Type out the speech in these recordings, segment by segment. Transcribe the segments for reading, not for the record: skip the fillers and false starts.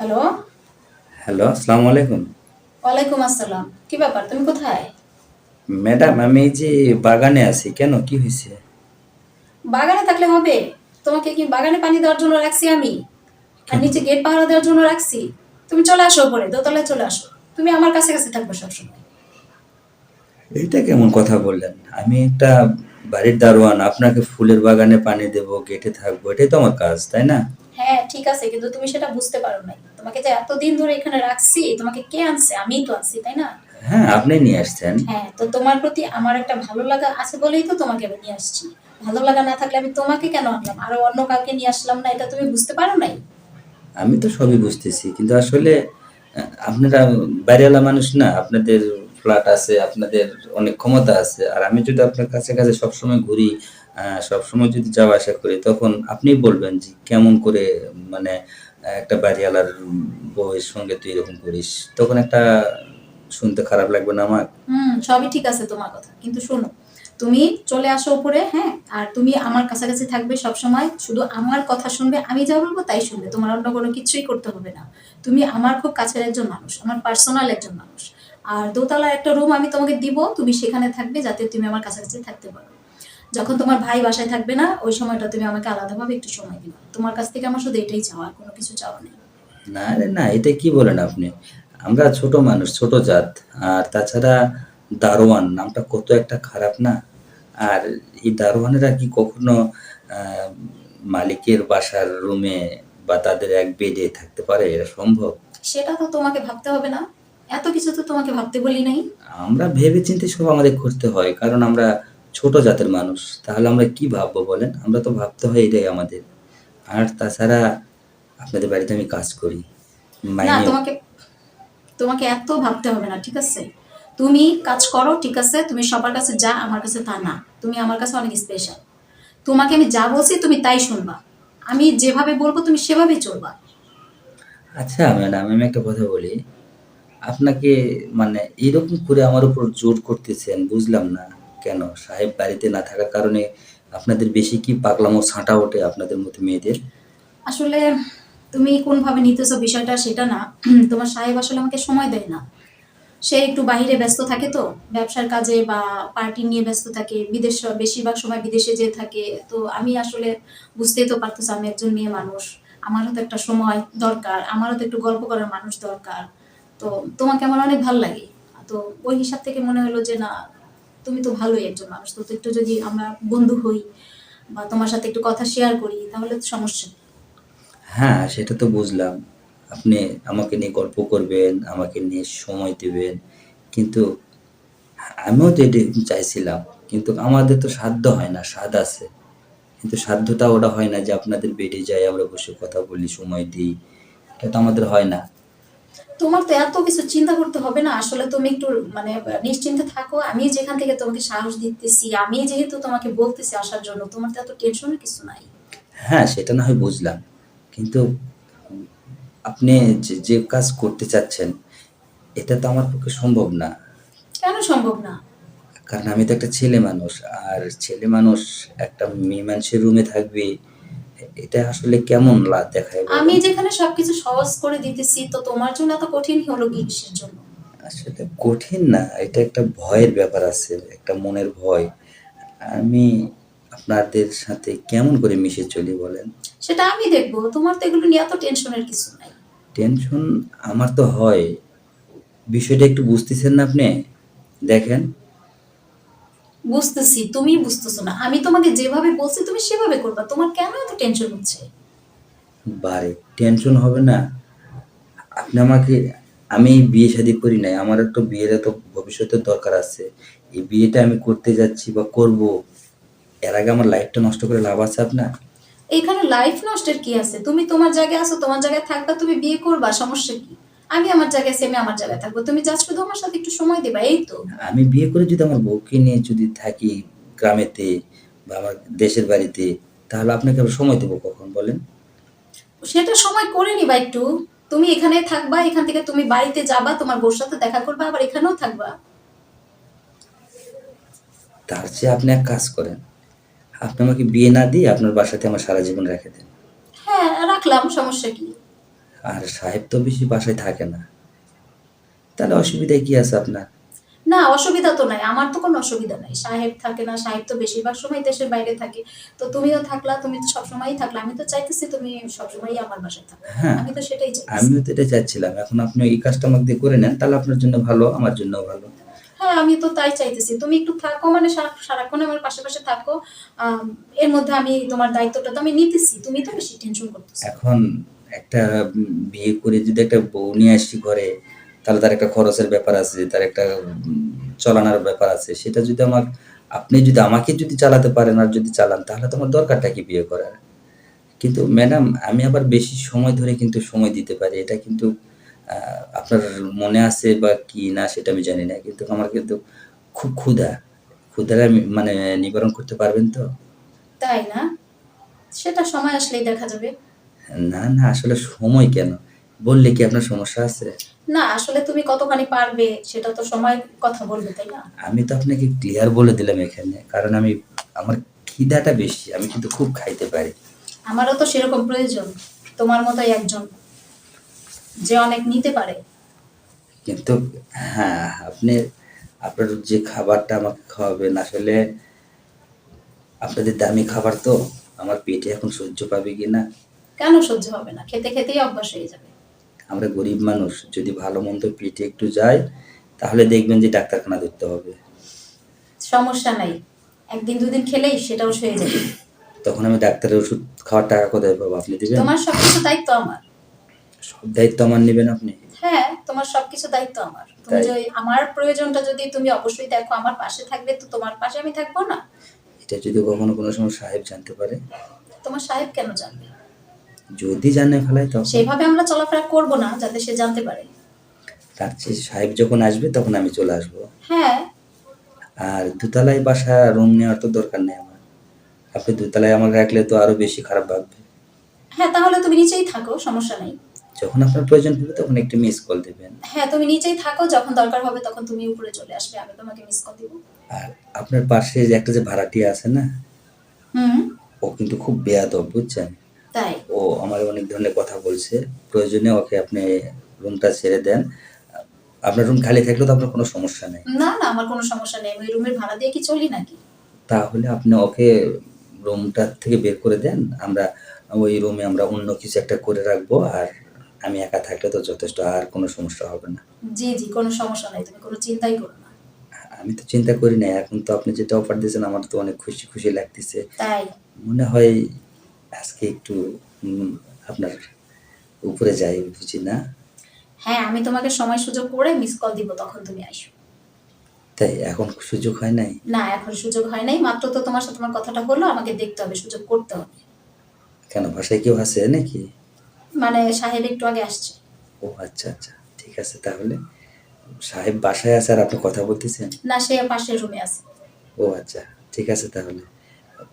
Hello, hello, আসসালামু আলাইকুম। ওয়ালাইকুম আসসালাম। কি ব্যাপার? তুমি কোথায়? ম্যাডাম আমি এই যে বাগানে আছি। কেন কি হইছে? বাগানে থাকলে হবে? তোমাকে কি বাগানে পানি দেওয়ার জন্য রাখছি আমি? আর কেন? নিচে গেট পাহারা দেওয়ার জন্য রাখছি? তুমি চলে আসো উপরে, দোতলায় চলে আসো। তুমি আমার কাছে থাকবে সবসময়। এইটা কেমন কথা বললেন? আমি একটা বাড়ির দারোয়ান, আপনাকে ফুলের বাগানে পানি দেবো, গেটে থাকবো। এটাই তো আমার কাজ, তাই না? হ্যাঁ, ঠিক আছে, কিন্তু তুমি সেটা বুঝতে পারো নাই। তোমাকে যে এতদিন ধরে এখানে রাখছি, তোমাকে কে আনছে? আমিই তো আনছি, তাই না? হ্যাঁ, আপনি নিয়ে আসছেন। হ্যাঁ, তো তোমার প্রতি আমার একটা ভালো লাগা আছে বলেই তো তোমাকে আমি নিয়ে আসছি। ভালো লাগা না থাকলে আমি তোমাকে কেন আনলাম? আরো অন্য কাউকে নিয়ে আসলাম না, এটা তুমি বুঝতে পারো নাই? আমি তো সবই বুঝতেছি। কিন্তু আসলে আপনারা বাড়িওয়ালা মানুষ না। আপনাদের ফ্ল্যাট আছে, আপনাদের অনেক ক্ষমতা আছে। আর আমি যদি আপনার কাছে সবসময় ঘুরি, সবসময় যদি যাওয়া আসা করি, তখন আপনিই বলবেন যে কেমন করে মানে একটা বাড়িওয়ালার বউয়ের সঙ্গে তুই এরকম করিস। তখন একটা শুনতে খারাপ লাগবে না আমার? সবই ঠিক আছে তোমার কথা। কিন্তু শোনো, তুমি চলে আসো উপরে, হ্যাঁ? আর তুমি আমার কাছাকাছি থাকবে সবসময়। শুধু আমার কথা শুনবে, আমি যা বলব তাই শুনবে। তোমার অন্য কোনো কিছুই করতে হবে না। তুমি আমার খুব কাছের একজন মানুষ, আমার পার্সোনাল একজন মানুষ। আর দোতলার একটা রুম আমি তোমাকে দিব, তুমি সেখানে থাকবে যাতে তুমি আমার কাছাকাছি থাকতে পারো। যখন তোমার ভাই বাসায় থাকবে না, ওই সময়টা তুমি আমাকে আলাদাভাবে একটু সময় দিবা। তোমার কাছ থেকে আমার শুধু এটাই চাওয়া, আর কোনো কিছু চাওয়া নেই। না রে না, এটা কি বলেন আপনি? আমরা ছোট মানুষ, ছোট জাত। আর তাছাড়া দারোয়ান নামটা কত একটা খারাপ না? আর এই দারোয়ানেরা কি কখনো আহ, মালিকের বাসার রুমে বা তাদের এক বেডে থাকতে পারে? এটা সম্ভব? সেটা তো তোমাকে ভাবতে হবে না। এত কিছু তো তোমাকে ভাবতে বলি নাই। আমরা ভেবেচিন্তে সব আমাদের করতে হয়, কারণ আমরা ছোট জাতের মানুষ। তাহলে আমরা কি ভাববো বলেন? আমরা তো ভাবতে হয় এটাই আমাদের। আর তাছাড়া আপনাদের বাড়িতে আমি কাজ করি, না, মাইনেও। তোমাকে তোমাকে এত ভাবতে হবে না, ঠিক আছে? তুমি কাজ করো, ঠিক আছে? তুমি সবার কাছে যা, আমার কাছে তা না। তুমি আমার কাছে অনেক স্পেশাল। তোমাকে আমি যা বলছি তুমি তাই শুনবা। আমি যেভাবে বলবো তুমি সেভাবেই চলবা। আচ্ছা ম্যাডাম, আমি একটা কথা বলি। আপনাকে মানে এরকম করে আমার উপর জোর করতেছেন, বুঝলাম না। কেন? সাহেব বাড়িতে না থাকার কারণে আপনাদের বেশি কি পাগলামো ছাঁটা ওঠে আপনাদের মতো মেয়েদের? আসলে তুমি কোনভাবে নিতেছো বিষয়টা সেটা না। তোমার সাহেব আসলে আমাকে সময় দেয় না। সে একটু বাহিরে ব্যস্ত থাকে তো, ব্যবসার কাজে বা পার্টি নিয়ে ব্যস্ত থাকে, বেশিরভাগ সময় বিদেশে যেয়ে থাকে। তো আমি আসলে বুঝতেই তো পারতেছো, আমি একজন মেয়ে মানুষ। আমারও তো একটা সময় দরকার, আমারও তো একটু গল্প করার মানুষ দরকার। তো তোমাকে আমার অনেক ভাল লাগে। তো ওই হিসাব থেকে মনে হলো যে না, তুমি তো ভালোই একজন মানুষ, তো একটু যদি আমরা বন্ধু হই বা তোমার সাথে একটু কথা শেয়ার করি তাহলে তো সমস্যা নেই। হ্যাঁ, সেটা তো বুঝলাম। আপনি আমাকে নিয়ে গল্প করবেন, আমাকে নিয়ে সময় দিবেন। কিন্তু আমিও তো এটি চাইছিলাম। কিন্তু আমাদের তো সাধ্য হয় না, স্বাদ আছে। কিন্তু সাধ্যটা ওটা হয় না যে আপনাদের বেডে যাই, আমরা বসে কথা বলি, সময় দিই। এটা তো আমাদের হয় না। তোমার তো এত কিছু চিন্তা করতে হবে না। আসলে তুমি একটু মানে নিশ্চিন্তে থাকো। আমি যেখান থেকে তোমাকে সাহস দিতেছি, আমি যেহেতু তোমাকে বলতেছি আসার জন্য, তোমার তো এত টেনশনের কিছু নাই। হ্যাঁ, সেটা না হয় বুঝলাম। কিন্তু আপনি যে কাজ করতে চাচ্ছেন, এটা তো আমার পক্ষে সম্ভব না। কেন সম্ভব না? কারণ আমি তো একটা ছেলে মানুষ। আর ছেলে মানুষ একটা মেয়ে মানুষের রুমে থাকবে, এটা আসলে কেমন দেখায় আমি বলেন? যেখানে সবকিছু সহজ করে দিতেছি, তো তোমার জন্য এত কঠিন হলো কি কিসের জন্য? আসলে কঠিন না, এটা একটা ভয়ের ব্যাপার আছে, একটা মনের ভয়। আমি আপনাদের সাথে কেমন করে মিশে চলি বলেন? সেটা আমি দেখবো, তোমার তো এগুলো নিয়ে এত টেনশনের কিছু নাই। টেনশন আমার তো হয়। বিষয়টা একটু বুঝতেছেন না আপনি? দেখেন, বুঝতেছি, তুমি বুঝতেছো না। আমি তোমাকে যেভাবে বলছি তুমি সেভাবে করবা। তোমার কেন এত টেনশন হচ্ছে? বারে টেনশন হবে না। আপনি আমাকে, আমি বিয়ে শাদী করি নাই। আমার তো বিয়ের তো ভবিষ্যতের দরকার আছে। এই বিয়েটা আমি করতে যাচ্ছি বা করব, এর আগে আমার লাইফটা নষ্ট করে লাভ আছে আপনার? এখানে লাইফ নষ্টের কি আছে? তুমি তোমার জায়গায় আছো, তোমার জায়গায় থাকবা, তুমি বিয়ে করবা, সমস্যা কি? আমি আমার জায়গায় আছি, আমি আমার জায়গায় থাকবো। তুমি জাস্ট শুধু আমার সাথে একটু সময় দিবা, এই তো। আমি বিয়ে করে যদি আমার বউকে নিয়ে যদি থাকি গ্রামেতে বা আমার দেশের বাড়িতে, তাহলে আপনাকে আবার সময় দেবো কখন বলেন? সেটা সময় করে নিবা একটু। তুমি এখানে থাকবা, এখান থেকে তুমি বাড়িতে যাবা, তোমার বউর সাথে দেখা করবা, আবার এখানেও থাকবা। তার চেয়ে আপনি এক কাজ করেন, আপনি আমাকে বিয়ে না দিয়ে আপনার বাসাতে আমার সারা জীবন রেখে দেন। হ্যাঁ, রাখলাম, সমস্যা কি? আর সাহেব তো বেশি বাসায় থাকে না, তাহলে অসুবিধায় কি আছে আপনার? না, অসুবিধা তো নাই, আমার তো কোনো অসুবিধা নাই। সাহেব থাকে না, সাহেব তো বেশিরভাগ সময় দেশের বাইরে থাকে। তো তুমিও থাকলা, তুমি তো সবসময়ই থাকলা। আমি তো চাইতেছি তুমি সবসময়ই আমার বাসায় থাকো। হ্যাঁ, আমি তো সেটাই চাইতেছি। আমিও তো এটা চাচ্ছিলাম। এখন আপনি এই কাজটা আমাকে দিয়ে করে নেন, তাহলে আপনার জন্য ভালো, আমার জন্যও ভালো। হ্যাঁ, আমি তো তাই চাইতেছি। তুমি একটু থাকো, মানে সারাক্ষণ আমার পাশে, পাশে থাকো। আম এর মধ্যে আমি তোমার দায়িত্বটা তো আমি নিতেছি। তুমি তো বেশি টেনশন করতেছো। এখন একটা বিয়ে করে যদি একটা বউ নিয়ে আসি ঘরে, তাহলে তার একটা খরচের ব্যাপার আছে, তার একটা চালানোর ব্যাপার আছে। সেটা যদি আপনি যদি আমাকে যদি চালাতে পারেন আর যদি চালান, তাহলে তো আমার দরকারটা কি বিয়ে করার? কিন্তু ম্যাডাম, আমি আবার বেশি সময় ধরে কিন্তু সময় দিতে পারি। এটা কিন্তু আপনার মনে আছে বা কি না সেটা আমি জানি না। কিন্তু আমার কিন্তু খুব ক্ষুধা। ক্ষুধাটা মানে নিবারণ করতে পারবেন তো? তাই না? সেটা সময় আসলেই দেখা যাবে। না, না, আসলে সময় কেন? বললে কি আপনার সমস্যা আছে? না, আসলে তুমি কতখানি পারবে সেটা তো সময় কথা বলবে, তাই না? আমি তো আপনাকে ক্লিয়ার বলে দিলাম এখানে। কারণ আমার খিদাটা বেশি। আমি কিন্তু খুব খাইতে পারি। আমারও তো সেরকম প্রয়োজন। তোমার মতোই একজন যে অনেক নিতে পারে। কিন্তু হ্যাঁ, আপনার যে খাবারটা আমাকে খাওয়াবেন আসলে আপনাদের দামি খাবার তো। আমার পেটে এখন সহ্য পাবে কিনা। কেন সহ্য হবে না? খেতে, খেতেই অভ্যাস হয়ে যাবে। আমরা গরিব মানুষ। যদি ভালো-মন্দ পেটে একটু যায়, তাহলে দেখবেন যে ডাক্তারখানা ধরতে হবে। সমস্যা নাই। ১ দিন ২ দিন খেলেই সেটাও সয়ে যাবে। তখন আমি ডাক্তারের ওষুধ খাওয়ার টাকা কোথায় পাবো? আপনি দিবেন? তোমার সবকিছু দায়িত্ব আমার। সব দায়িত্ব আমার নিবেন আপনি? হ্যাঁ, তোমার সবকিছু দায়িত্ব আমার। তুমি তাই? যদি আমার প্রয়োজনটা যদি তুমি অবশ্যই দেখো, আমার পাশে থাকবে, তো তোমার পাশে আমি থাকবো না? এটা যদি কখনো কোনো সময় সাহেব জানতে পারে? তোমার সাহেব কেন জানবে? যদি জানে ফেলায় তখন? সেভাবে আমরা চলাফেরা করব না যাতে সে জানতে পারে। তার চেয়ে সাহেব যখন আসবে তখন আমি চলে আসবো। হ্যাঁ, আর দোতলায় বাসা রুম নেওয়ার তো দরকার নেই আমার। আপনি দোতলায় আমাকে রাখলে তো আরো বেশি খারাপ ভাববে। হ্যাঁ, তাহলে তুমি নিচেই থাকো, সমস্যা নাই। যখন আপনার প্রয়োজন হবে তখন একটু মিস কল দিবেন। হ্যাঁ, তুমি নিচেই থাকো, যখন দরকার হবে তখন তুমি উপরে চলে আসবে। আমি তোমাকে মিস কল দিব। আর আপনার পাশে যে একটা যে ভাড়াটিয়া আছে না? হুম, ও কিন্তু খুব বেয়াদব, বুঝছেন? তাই? ও আমার অনেক ধরনের কথা বলছে। প্রয়োজনে ওকে আপনি রুমটা ছেড়ে দেন। আপনার রুম খালি থাকলেও তো আপনার কোনো সমস্যা নেই। না, না, আমার কোনো সমস্যা নেই। আমি ওই রুমের ভাড়া দিয়ে কি চলি নাকি? তাহলে আপনি ওকে রুমটা থেকে বের করে দেন। ওই রুমে আমরা অন্য কিছু একটা করে রাখবো। আর আমি একা থাকলে তো যথেষ্ট, আর কোনো সমস্যা হবে না। জি, জি, কোনো সমস্যা নাই। তুমি কোনো চিন্তাই করো না। আমি তো চিন্তা করি নাই। এখন তো আপনি যেটা অফার দিয়েছেন আমার তো অনেক খুশি, খুশি লাগতেছে। তাই? মনে হয় আজকে একটু উম আপনার উপরে যাই, বুঝি না? হ্যাঁ, আমি তোমাকে সময় সুযোগ করে মিস কল দিব, তখন তুমি আইসো। তাই এখন সুযোগ হয় নাই? না, এখন সুযোগ হয় নাই। মাত্র তো তোমার সাথে আমার কথাটা হলো, আমাকে দেখতে হবে, সুযোগ করতে হবে। কেন, বাসায় কেউ আছে নাকি? মানে সাহেব একটু আগে আসছে। ও আচ্ছা, আচ্ছা। ঠিক আছে তাহলে। সাহেব বাসায় আছে আর আপনি কথা বলতেছেন? না, সে পাশের রুমে আছে। ও আচ্ছা, ঠিক আছে তাহলে।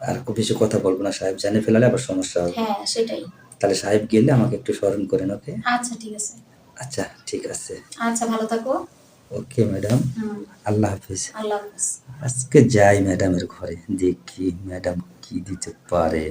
আর খুব বেশি কথা বলব না, সাহেব জানে ফেলালে আবার সমস্যা হবে। হ্যাঁ, সেটাই। তাহলে সাহেব গেলে আমাকে একটু স্মরণ করেন, ওকে? আচ্ছা, ঠিক আছে। আচ্ছা, ঠিক আছে। আচ্ছা, ভালো থাকো। Okay madam. হুম, আল্লাহ হাফেজ। আল্লাহ হাফেজ। আজকে যাই ম্যাডামের ঘরে, দেখি ম্যাডাম কি দিতে পারে।